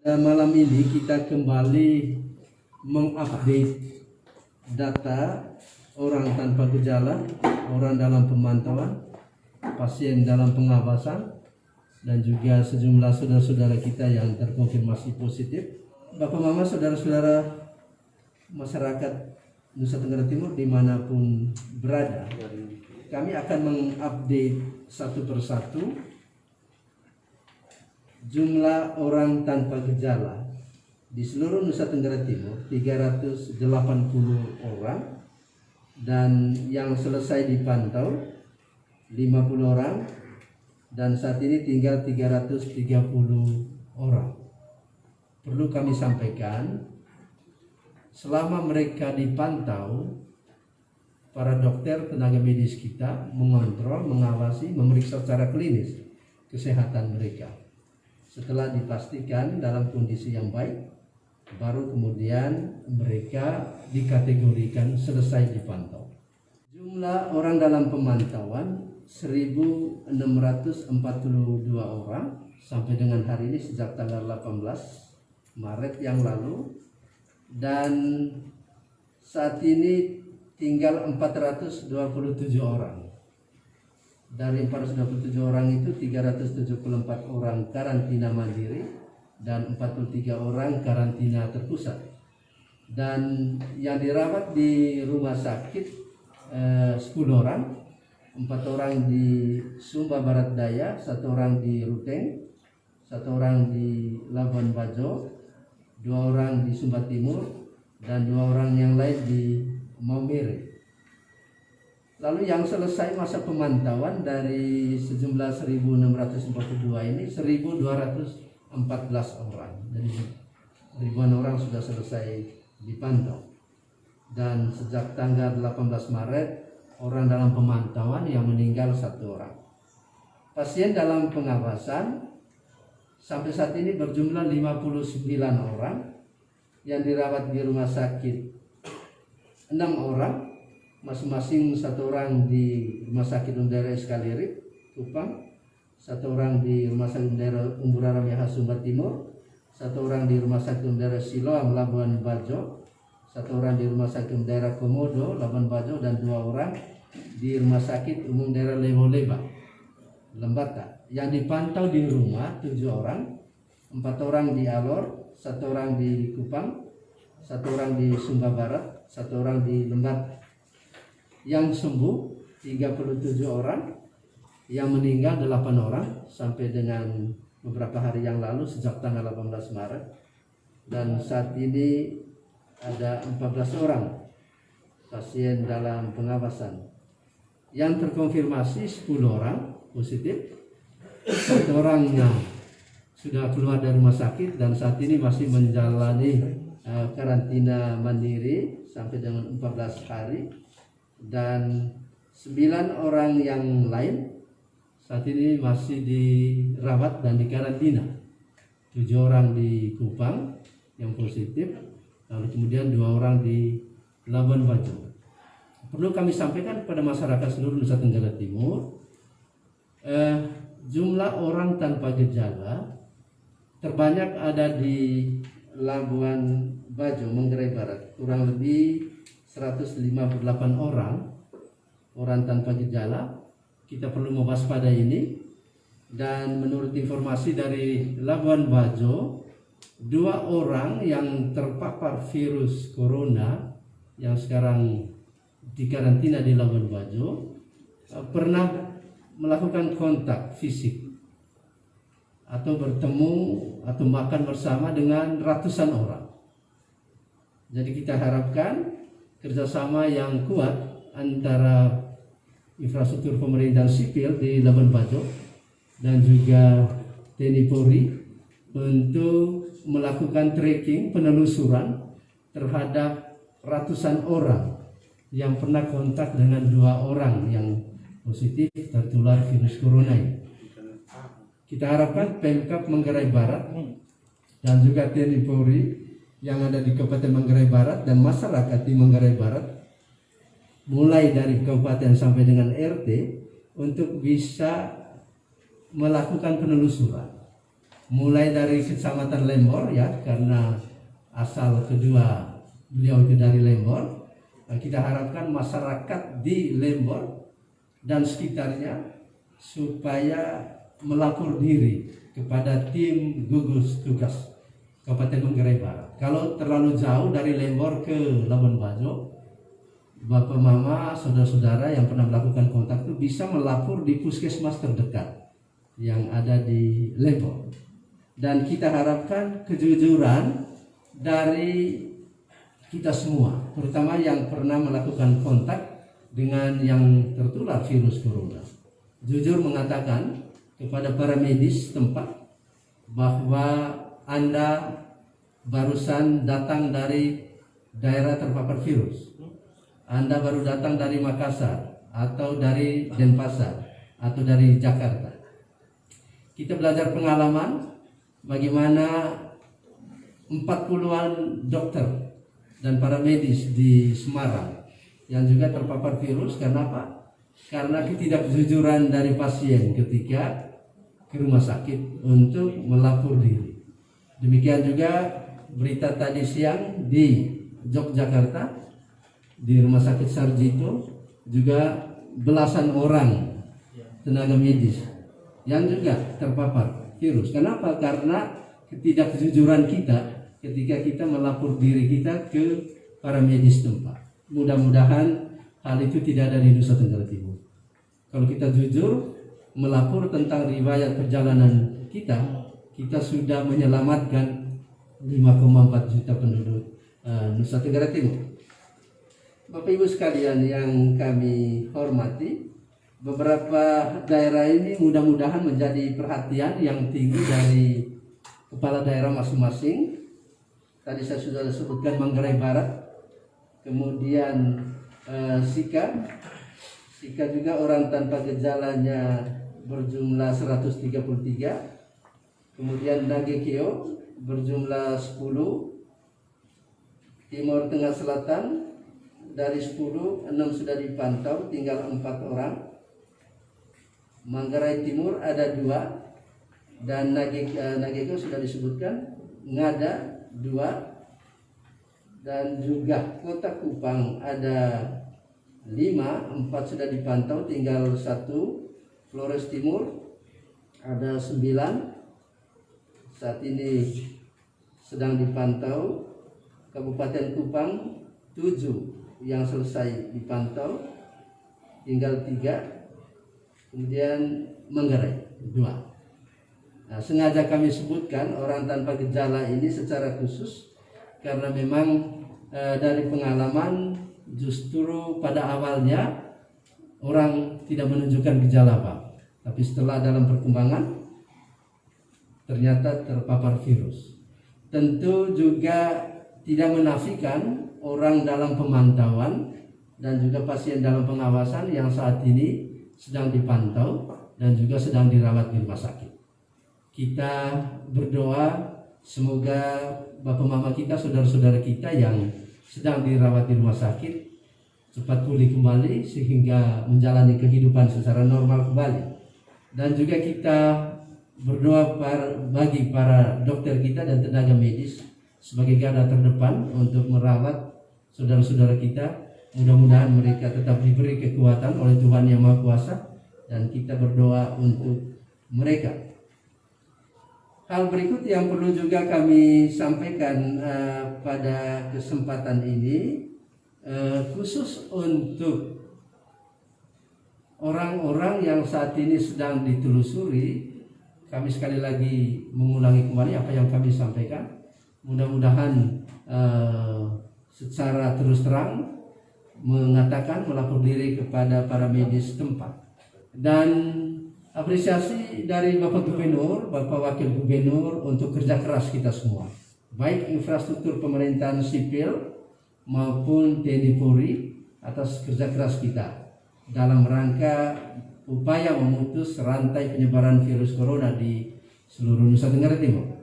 Malam ini kita kembali mengupdate data orang tanpa gejala, orang dalam pemantauan, pasien dalam pengawasan, dan juga sejumlah saudara-saudara kita yang terkonfirmasi positif. Bapak Mama, saudara-saudara masyarakat Nusa Tenggara Timur dimanapun berada, kami akan mengupdate satu persatu jumlah orang tanpa gejala di seluruh Nusa Tenggara Timur 380 orang, dan yang selesai dipantau 50 orang, dan saat ini tinggal 330 orang. Perlu kami sampaikan, selama mereka dipantau, para dokter tenaga medis kita mengontrol, mengawasi, memeriksa secara klinis kesehatan mereka. Setelah dipastikan dalam kondisi yang baik, baru kemudian mereka dikategorikan selesai dipantau. Jumlah orang dalam pemantauan 1.642 orang sampai dengan hari ini sejak tanggal 18 Maret yang lalu, dan saat ini tinggal 427 orang. Dari 427 orang itu 374 orang karantina mandiri dan 43 orang karantina terpusat. Dan yang dirawat di rumah sakit 10 orang, 4 orang di Sumba Barat Daya, 1 orang di Ruteng, 1 orang di Labuan Bajo, 2 orang di Sumba Timur, dan 2 orang yang lain di Maumere. Lalu yang selesai masa pemantauan dari sejumlah 1.642 ini 1.214 orang. Jadi ribuan orang sudah selesai dipantau. Dan sejak tanggal 18 Maret orang dalam pemantauan yang meninggal 1 orang. Pasien dalam pengawasan sampai saat ini berjumlah 59 orang, yang dirawat di rumah sakit 6 orang, masing-masing 1 orang di Rumah Sakit Umum Daerah Eskalirip, Kupang, 1 orang di Rumah Sakit Umum Daerah Umburaram Yaha Sumba Timur, 1 orang di Rumah Sakit Umum Daerah Siloam Labuan Bajo, 1 orang di Rumah Sakit Umum Daerah Komodo Labuan Bajo, dan 2 orang di Rumah Sakit Umum Daerah Lewo-Leba Lembata. Yang dipantau di rumah 7 orang, 4 orang di Alor, 1 orang di Kupang, 1 orang di Sumba Barat, 1 orang di Lembata. Yang sembuh 37 orang, yang meninggal 8 orang sampai dengan beberapa hari yang lalu sejak tanggal 18 Maret. Dan saat ini ada 14 orang pasien dalam pengawasan. Yang terkonfirmasi 10 orang positif, 1 orangnya sudah keluar dari rumah sakit dan saat ini masih menjalani karantina mandiri sampai dengan 14 hari. Dan 9 orang yang lain saat ini masih dirawat dan dikarantina. 7 orang di Kupang yang positif, lalu kemudian 2 orang di Labuan Bajo. Perlu kami sampaikan kepada masyarakat seluruh Nusa Tenggara Timur, jumlah orang tanpa gejala terbanyak ada di Labuan Bajo, Manggarai Barat, kurang lebih 158 orang tanpa gejala. Kita perlu mewaspadai ini. Dan menurut informasi dari Labuan Bajo, 2 orang yang terpapar virus corona yang sekarang dikarantina di Labuan Bajo pernah melakukan kontak fisik atau bertemu atau makan bersama dengan ratusan orang. Jadi kita harapkan kerjasama yang kuat antara infrastruktur pemerintahan sipil di Labuan Bajo dan juga TNI Polri untuk melakukan tracking, penelusuran terhadap ratusan orang yang pernah kontak dengan 2 orang yang positif tertular virus corona ini. Kita harapkan Pemkab Manggarai Barat dan juga TNI Polri yang ada di Kabupaten Manggarai Barat dan masyarakat di Manggarai Barat, mulai dari kabupaten sampai dengan RT, untuk bisa melakukan penelusuran mulai dari Kecamatan Lembor ya, karena asal kedua beliau itu dari Lembor. Kita harapkan masyarakat di Lembor dan sekitarnya supaya melapor diri kepada tim gugus tugas Kabupaten Manggarai Barat. Kalau terlalu jauh dari Lembor ke Labuan Bajo, Bapak Mama, saudara-saudara yang pernah melakukan kontak itu bisa melapor di puskesmas terdekat yang ada di Lembor. Dan kita harapkan kejujuran dari kita semua, terutama yang pernah melakukan kontak dengan yang tertular virus corona. Jujur mengatakan kepada para medis tempat bahwa Anda barusan datang dari daerah terpapar virus. Anda baru datang dari Makassar atau dari Denpasar atau dari Jakarta. Kita belajar pengalaman bagaimana 40-an dokter dan para medis di Semarang yang juga terpapar virus. Karena apa? Karena ketidakjujuran dari pasien ketika ke rumah sakit untuk melapor diri. Demikian juga berita tadi siang di Yogyakarta, di Rumah Sakit Sarjito juga belasan orang tenaga medis yang juga terpapar virus. Kenapa? Karena ketidakjujuran kita ketika kita melapor diri kita ke para medis tempat. Mudah-mudahan hal itu tidak ada di Nusa Tenggara Timur. Kalau kita jujur melapor tentang riwayat perjalanan kita sudah menyelamatkan 5,4 juta penduduk Nusa Tenggara Timur. Bapak Ibu sekalian yang kami hormati, beberapa daerah ini mudah-mudahan menjadi perhatian yang tinggi dari kepala daerah masing-masing. Tadi saya sudah sebutkan Manggarai Barat, kemudian Sika juga orang tanpa gejalanya berjumlah 133, kemudian Nagekeo berjumlah 10, Timur Tengah Selatan dari 10, 6 sudah dipantau, tinggal 4 orang. Manggarai Timur ada 2 dan Nagekeo sudah disebutkan, Ngada 2, dan juga Kota Kupang ada 5, 4 sudah dipantau, tinggal 1. Flores Timur ada 9, saat ini sedang dipantau. Kabupaten Kupang 7 yang selesai dipantau, tinggal 3. Kemudian Manggarai 2. Nah, sengaja kami sebutkan orang tanpa gejala ini secara khusus karena memang dari pengalaman justru pada awalnya orang tidak menunjukkan gejala apa, tapi setelah dalam perkembangan ternyata terpapar virus. Tentu juga tidak menafikan orang dalam pemantauan dan juga pasien dalam pengawasan yang saat ini sedang dipantau dan juga sedang dirawat di rumah sakit. Kita berdoa semoga bapak mama kita, saudara-saudara kita yang sedang dirawat di rumah sakit cepat pulih kembali sehingga menjalani kehidupan secara normal kembali. Dan juga kita berdoa bagi para dokter kita dan tenaga medis sebagai garda terdepan untuk merawat saudara-saudara kita. Mudah-mudahan mereka tetap diberi kekuatan oleh Tuhan Yang Maha Kuasa dan kita berdoa untuk mereka. Hal berikut yang perlu juga kami sampaikan pada kesempatan ini, khusus untuk orang-orang yang saat ini sedang ditelusuri, kami sekali lagi mengulangi kembali apa yang kami sampaikan. Mudah-mudahan secara terus terang mengatakan melapor diri kepada para medis tempat. Dan apresiasi dari Bapak Gubernur, Bapak Wakil Gubernur untuk kerja keras kita semua, baik infrastruktur pemerintahan sipil maupun TNI Polri, atas kerja keras kita dalam rangka upaya memutus rantai penyebaran virus corona di seluruh Nusa Tenggara Timur.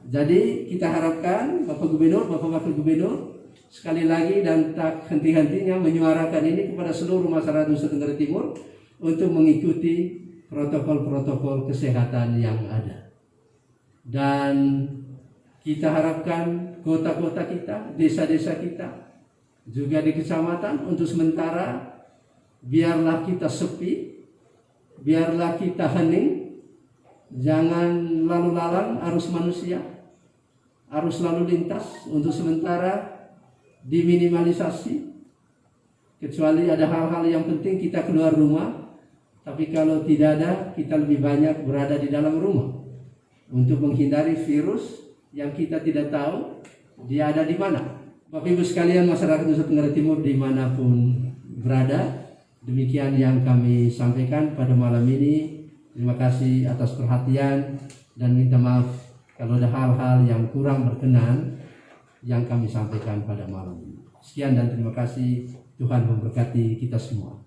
Jadi kita harapkan Bapak Gubernur, Bapak Wakil Gubernur sekali lagi dan tak henti-hentinya menyuarakan ini kepada seluruh masyarakat Nusa Tenggara Timur untuk mengikuti protokol-protokol kesehatan yang ada. Dan kita harapkan kota-kota kita, desa-desa kita, juga di kecamatan untuk sementara biarlah kita sepi, biarlah kita hening, jangan lalu lalang arus manusia, arus lalu lintas untuk sementara diminimalisasi, kecuali ada hal-hal yang penting kita keluar rumah. Tapi kalau tidak ada, kita lebih banyak berada di dalam rumah untuk menghindari virus yang kita tidak tahu dia ada di mana. Bapak Ibu sekalian, masyarakat Nusa Tenggara Timur dimanapun berada, demikian yang kami sampaikan pada malam ini. Terima kasih atas perhatian dan minta maaf kalau ada hal-hal yang kurang berkenan yang kami sampaikan pada malam ini. Sekian dan terima kasih. Tuhan memberkati kita semua.